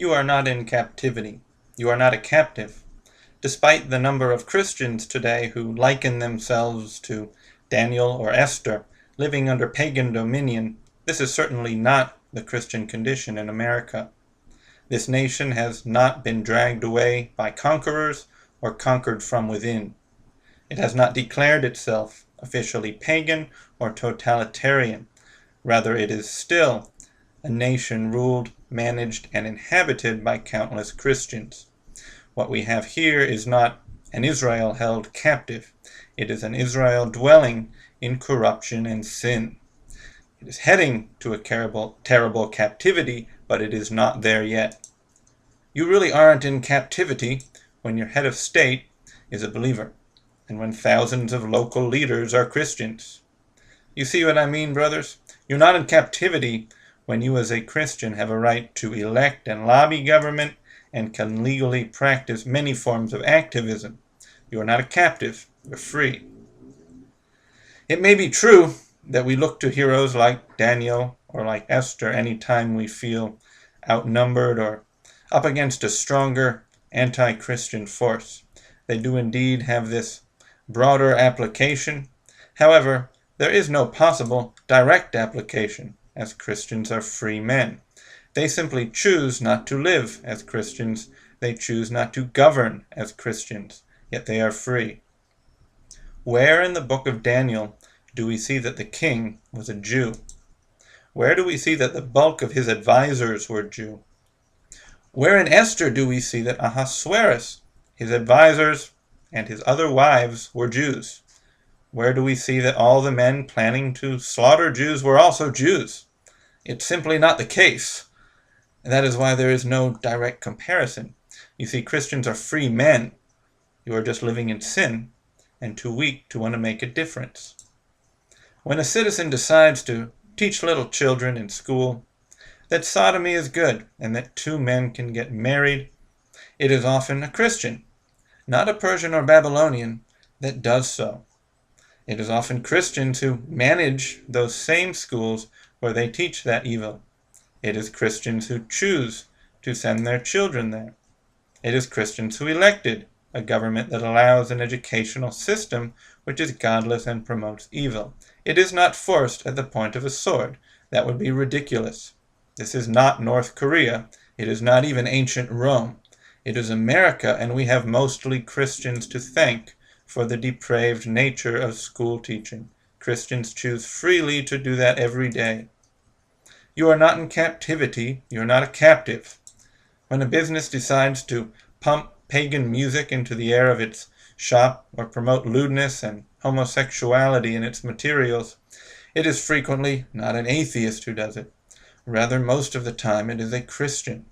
You are not in captivity. You are not a captive. Despite the number of Christians today who liken themselves to Daniel or Esther, living under pagan dominion, this is certainly not the Christian condition in America. This nation has not been dragged away by conquerors or conquered from within. It has not declared itself officially pagan or totalitarian. Rather, it is still a nation ruled, managed, and inhabited by countless Christians. What we have here is not an Israel held captive. It is an Israel dwelling in corruption and sin. It is heading to a terrible captivity, but it is not there yet. You really aren't in captivity when your head of state is a believer, and when thousands of local leaders are Christians. You see what I mean, brothers? You're not in captivity when you as a Christian have a right to elect and lobby government and can legally practice many forms of activism. You are not a captive. You're free. It may be true that we look to heroes like Daniel or like Esther anytime we feel outnumbered or up against a stronger anti-Christian force. They do indeed have this broader application. However, there is no possible direct application, as Christians are free men. They simply choose not to live as Christians. They choose not to govern as Christians, yet they are free. Where in the book of Daniel do we see that the king was a Jew? Where do we see that the bulk of his advisors were Jew? Where in Esther do we see that Ahasuerus, his advisors, and his other wives were Jews? Where do we see that all the men planning to slaughter Jews were also Jews? It's simply not the case. And that is why there is no direct comparison. You see, Christians are free men. You are just living in sin and too weak to want to make a difference. When a citizen decides to teach little children in school that sodomy is good and that two men can get married, it is often a Christian, not a Persian or Babylonian, that does so. It is often Christians who manage those same schools where they teach that evil. It is Christians who choose to send their children there. It is Christians who elected a government that allows an educational system which is godless and promotes evil. It is not forced at the point of a sword. That would be ridiculous. This is not North Korea. It is not even ancient Rome. It is America, and we have mostly Christians to thank for the depraved nature of school teaching. Christians choose freely to do that every day. You are not in captivity. You are not a captive. When a business decides to pump pagan music into the air of its shop or promote lewdness and homosexuality in its materials, it is frequently not an atheist who does it. Rather, most of the time, it is a Christian.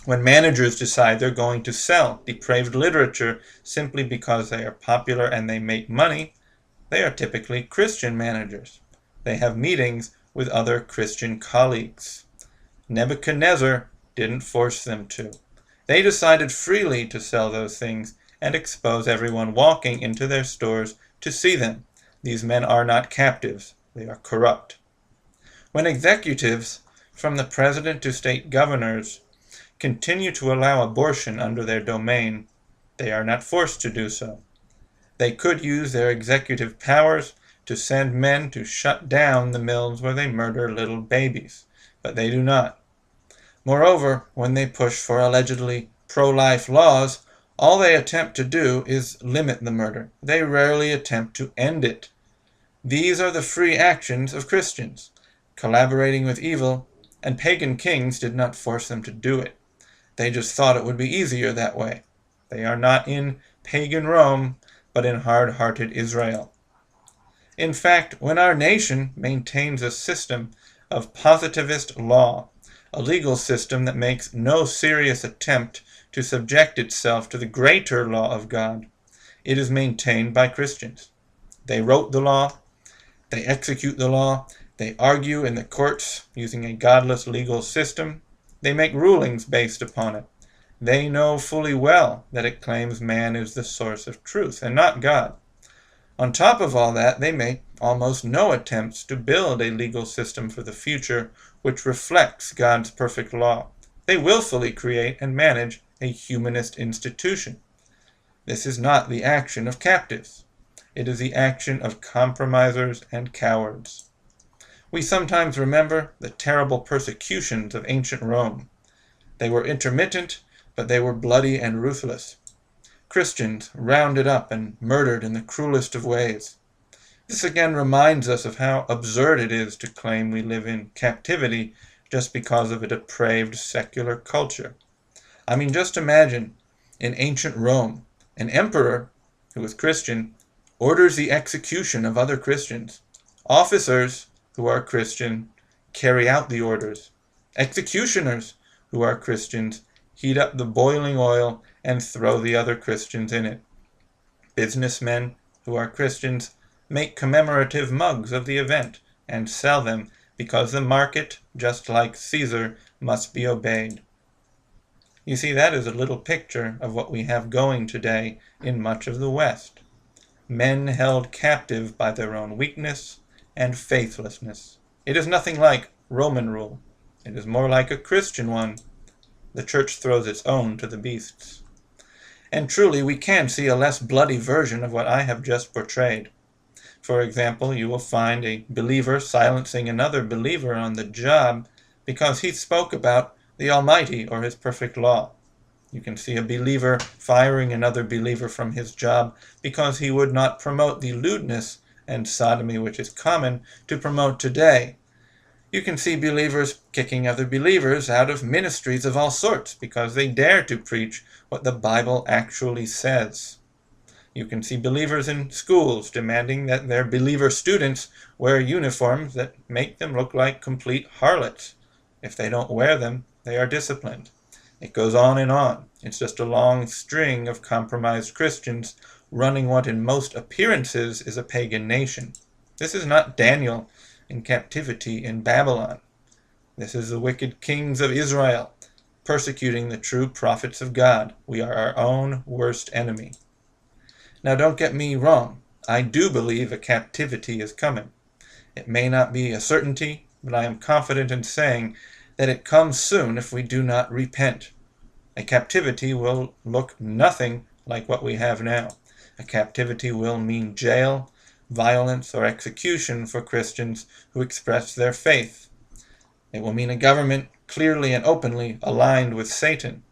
When managers decide they're going to sell depraved literature simply because they are popular and they make money, they are typically Christian managers. They have meetings with other Christian colleagues. Nebuchadnezzar didn't force them to. They decided freely to sell those things and expose everyone walking into their stores to see them. These men are not captives. They are corrupt. When executives, from the president to state governors, continue to allow abortion under their domain, they are not forced to do so. They could use their executive powers to send men to shut down the mills where they murder little babies, but they do not. Moreover, when they push for allegedly pro-life laws, all they attempt to do is limit the murder. They rarely attempt to end it. These are the free actions of Christians, collaborating with evil, and pagan kings did not force them to do it. They just thought it would be easier that way. They are not in pagan Rome, but in hard-hearted Israel. In fact, when our nation maintains a system of positivist law, a legal system that makes no serious attempt to subject itself to the greater law of God, it is maintained by Christians. They wrote the law, they execute the law, they argue in the courts using a godless legal system, they make rulings based upon it. They know fully well that it claims man is the source of truth and not God. On top of all that, they make almost no attempts to build a legal system for the future which reflects God's perfect law. They willfully create and manage a humanist institution. This is not the action of captives. It is the action of compromisers and cowards. We sometimes remember the terrible persecutions of ancient Rome. They were intermittent, but they were bloody and ruthless. Christians rounded up and murdered in the cruelest of ways. This again reminds us of how absurd it is to claim we live in captivity just because of a depraved secular culture. I mean, just imagine, in ancient Rome, an emperor, who was Christian, orders the execution of other Christians. Officers, who are Christian, carry out the orders. Executioners, who are Christians, heat up the boiling oil and throw the other Christians in it. Businessmen, who are Christians, make commemorative mugs of the event and sell them because the market, just like Caesar, must be obeyed. You see, that is a little picture of what we have going today in much of the West. Men held captive by their own weakness and faithlessness. It is nothing like Roman rule. It is more like a Christian one. The church throws its own to the beasts. And truly, we can see a less bloody version of what I have just portrayed. For example, you will find a believer silencing another believer on the job because he spoke about the Almighty or His perfect law. You can see a believer firing another believer from his job because he would not promote the lewdness and sodomy which is common to promote today. You can see believers kicking other believers out of ministries of all sorts because they dare to preach what the Bible actually says. You can see believers in schools demanding that their believer students wear uniforms that make them look like complete harlots. If they don't wear them, they are disciplined. It goes on and on. It's just a long string of compromised Christians running what in most appearances is a pagan nation. This is not Daniel in captivity in Babylon. This is the wicked kings of Israel persecuting the true prophets of God. We are our own worst enemy. Now don't get me wrong. I do believe a captivity is coming. It may not be a certainty, but I am confident in saying that it comes soon if we do not repent. A captivity will look nothing like what we have now. A captivity will mean jail, violence, or execution for Christians who express their faith. It will mean a government clearly and openly aligned with Satan.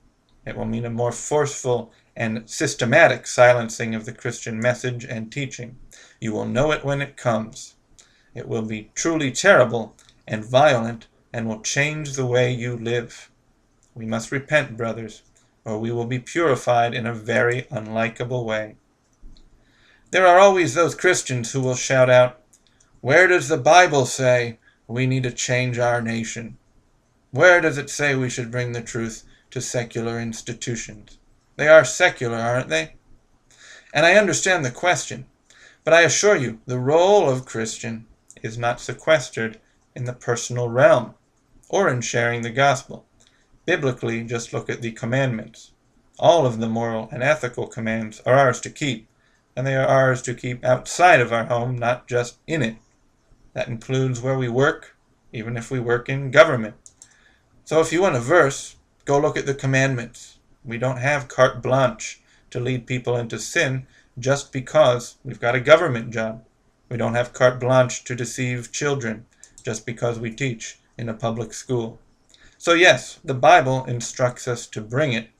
It will mean a more forceful and systematic silencing of the Christian message and teaching. You will know it when it comes. It will be truly terrible and violent and will change the way you live. We must repent, brothers, or we will be purified in a very unlikable way. There are always those Christians who will shout out, "Where does the Bible say we need to change our nation? Where does it say we should bring the truth to secular institutions?" They are secular, aren't they? And I understand the question, but I assure you the role of Christian is not sequestered in the personal realm or in sharing the gospel. Biblically, just look at the commandments. All of the moral and ethical commands are ours to keep, and they are ours to keep outside of our home, not just in it. That includes where we work, even if we work in government. So if you want a verse, go look at the commandments. We don't have carte blanche to lead people into sin just because we've got a government job. We don't have carte blanche to deceive children just because we teach in a public school. So yes, the Bible instructs us to bring it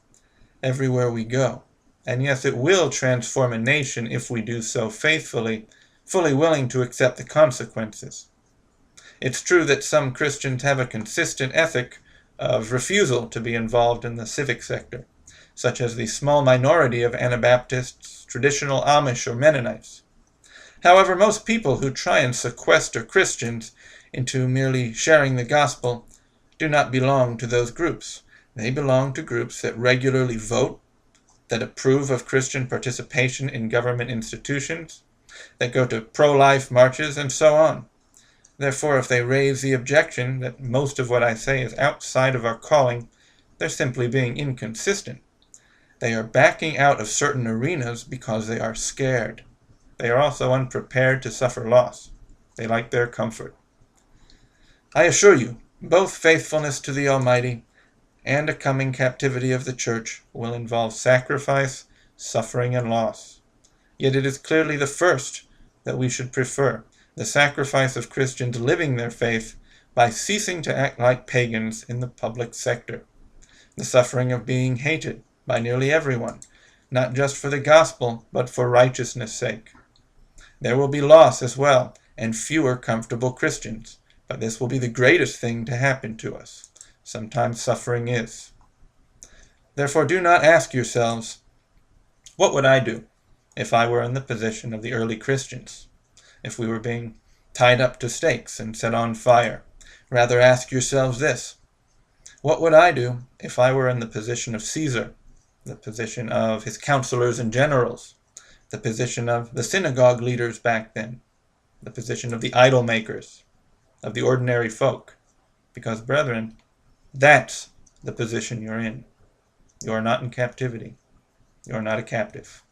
everywhere we go. And yes, it will transform a nation if we do so faithfully, fully willing to accept the consequences. It's true that some Christians have a consistent ethic of refusal to be involved in the civic sector, such as the small minority of Anabaptists, traditional Amish, or Mennonites. However, most people who try and sequester Christians into merely sharing the gospel do not belong to those groups. They belong to groups that regularly vote, that approve of Christian participation in government institutions, that go to pro-life marches, and so on. Therefore, if they raise the objection that most of what I say is outside of our calling, they're simply being inconsistent. They are backing out of certain arenas because they are scared. they are also unprepared to suffer loss. They like their comfort. I assure you, both faithfulness to the Almighty and a coming captivity of the Church will involve sacrifice, suffering, and loss. Yet it is clearly the first that we should prefer, the sacrifice of Christians living their faith by ceasing to act like pagans in the public sector, the suffering of being hated by nearly everyone, not just for the gospel, but for righteousness' sake. There will be loss as well, and fewer comfortable Christians, but this will be the greatest thing to happen to us. Sometimes suffering is. Therefore do not ask yourselves, what would I do if I were in the position of the early Christians, if we were being tied up to stakes and set on fire? Rather ask yourselves this, what would I do if I were in the position of Caesar, the position of his counselors and generals, the position of the synagogue leaders back then, the position of the idol makers, of the ordinary folk? Because, brethren, that's the position you're in. You are not in captivity. You are not a captive.